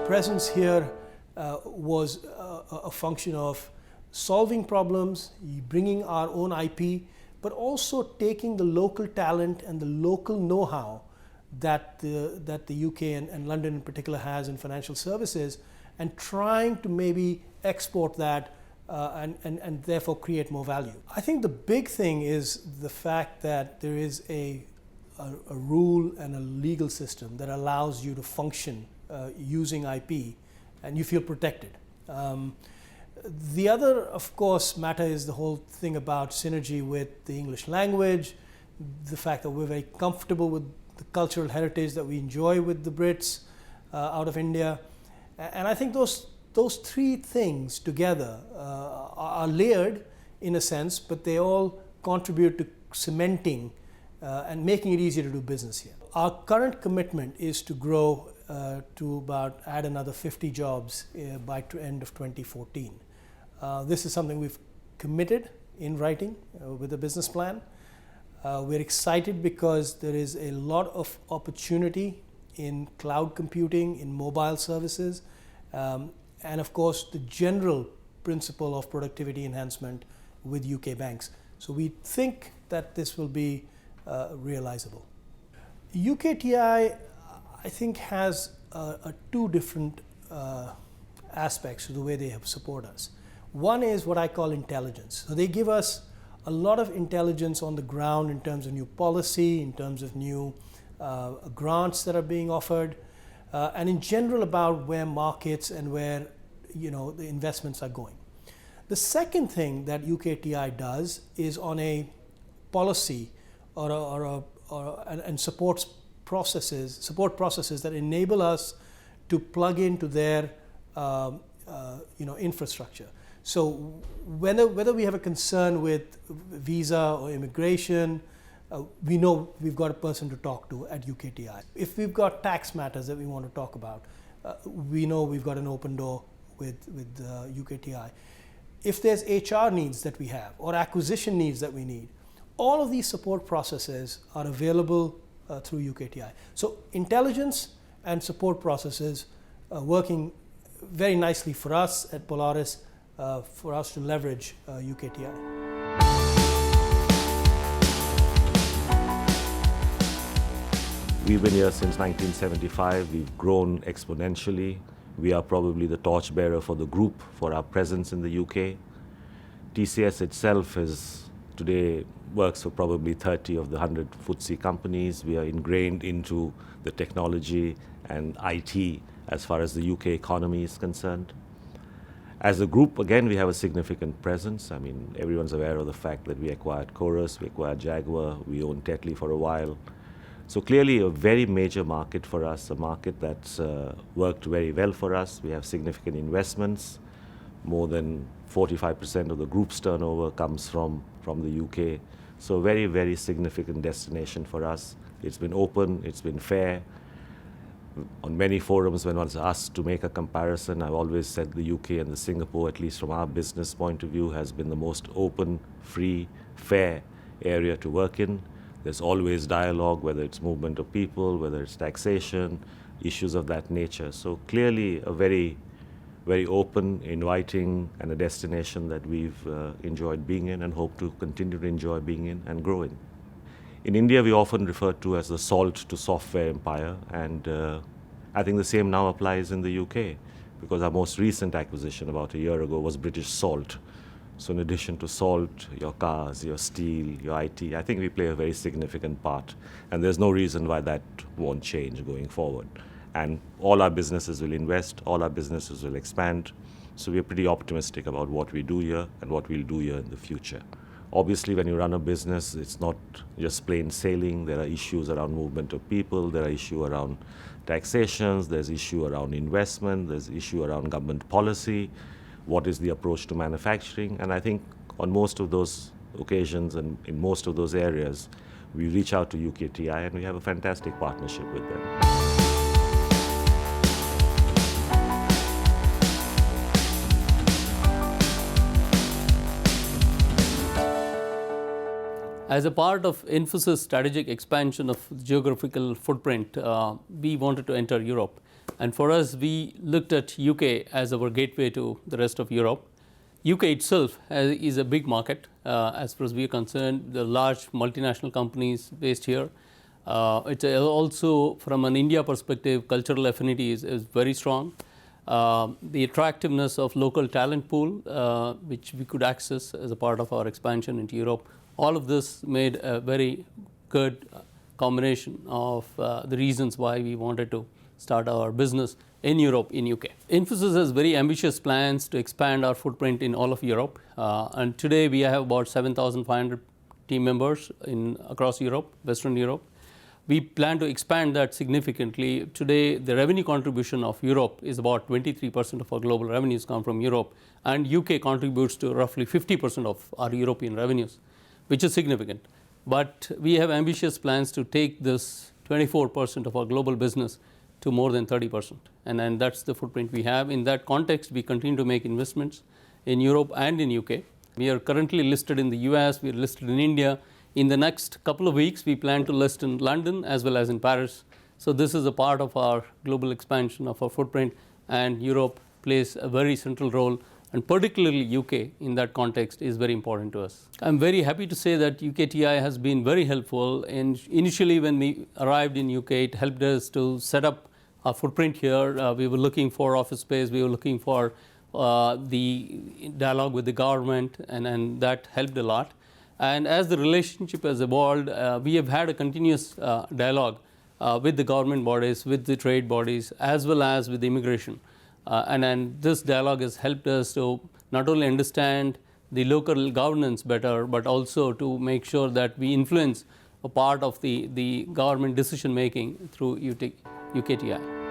presence here was a function of solving problems, bringing our own IP, but also taking the local talent and the local know-how that the UK and London in particular has in financial services, and trying to maybe export that and therefore create more value. I think the big thing is the fact that there is a rule and a legal system that allows you to function using IP, and you feel protected. The other, of course, matter is the whole thing about synergy with the English language, the fact that we're very comfortable with the cultural heritage that we enjoy with the Brits out of India. And I think those three things together are layered in a sense, but they all contribute to cementing and making it easier to do business here. Our current commitment is to grow to add another 50 jobs by end of 2014. This is something we've committed in writing with a business plan. We're excited because there is a lot of opportunity in cloud computing, in mobile services, and of course the general principle of productivity enhancement with UK banks. So we think that this will be realizable. UKTI, I think, has two different aspects to the way they support us. One is what I call intelligence. So they give us a lot of intelligence on the ground in terms of new policy, in terms of new grants that are being offered, and in general about where markets and where the investments are going. The second thing that UKTI does is on a policy and support processes that enable us to plug into their infrastructure. So whether we have a concern with visa or immigration, we know we've got a person to talk to at UKTI. If we've got tax matters that we want to talk about, we know we've got an open door with UKTI. If there's HR needs that we have or acquisition needs that we need, all of these support processes are available through UKTI. So intelligence and support processes working very nicely for us at Polaris, for us to leverage UKTI. We've been here since 1975. We've grown exponentially. We are probably the torchbearer for the group for our presence in the UK. TCS itself today works for probably 30 of the 100 FTSE companies. We are ingrained into the technology and IT as far as the UK economy is concerned. As a group, again, we have a significant presence. I mean, everyone's aware of the fact that we acquired Chorus, we acquired Jaguar, we owned Tetley for a while. So clearly a very major market for us, a market that's worked very well for us. We have significant investments. More than 45% of the group's turnover comes from the UK. So very, very significant destination for us. It's been open, it's been fair. On many forums, when I was asked to make a comparison, I've always said the UK and the Singapore, at least from our business point of view, has been the most open, free, fair area to work in. There's always dialogue, whether it's movement of people, whether it's taxation, issues of that nature. So clearly a very, very open, inviting, and a destination that we've enjoyed being in and hope to continue to enjoy being in and grow in. In India, we often refer to as the salt to software empire, and I think the same now applies in the UK, because our most recent acquisition about a year ago was British Salt. So in addition to salt, your cars, your steel, your IT, I think we play a very significant part, and there's no reason why that won't change going forward. And all our businesses will invest, all our businesses will expand, so we're pretty optimistic about what we do here and what we'll do here in the future. Obviously, when you run a business, it's not just plain sailing. There are issues around movement of people, there are issues around taxations, there's issue around investment, there's issue around government policy, what is the approach to manufacturing. And I think on most of those occasions and in most of those areas, we reach out to UKTI and we have a fantastic partnership with them. As a part of Infosys' strategic expansion of geographical footprint, we wanted to enter Europe. And for us, we looked at UK as our gateway to the rest of Europe. UK itself is a big market. As far as we are concerned, the large multinational companies based here. It's also, from an India perspective, cultural affinity is very strong. The attractiveness of local talent pool, which we could access as a part of our expansion into Europe, all of this made a very good combination of the reasons why we wanted to start our business in Europe, in UK. Infosys has very ambitious plans to expand our footprint in all of Europe. And today we have about 7,500 team members across Europe, Western Europe. We plan to expand that significantly. Today, the revenue contribution of Europe is about 23% of our global revenues come from Europe, and UK contributes to roughly 50% of our European revenues, which is significant. But we have ambitious plans to take this 24% of our global business to more than 30%. And that's the footprint we have. In that context, we continue to make investments in Europe and in UK. We are currently listed in the US, we are listed in India. In the next couple of weeks, we plan to list in London as well as in Paris. So this is a part of our global expansion of our footprint, and Europe plays a very central role, and particularly UK in that context is very important to us. I'm very happy to say that UKTI has been very helpful. Initially, when we arrived in UK, it helped us to set up our footprint here. We were looking for office space, we were looking for the dialogue with the government, and that helped a lot. And as the relationship has evolved, we have had a continuous dialogue with the government bodies, with the trade bodies, as well as with immigration. And this dialogue has helped us to not only understand the local governance better, but also to make sure that we influence a part of the government decision making through UKTI.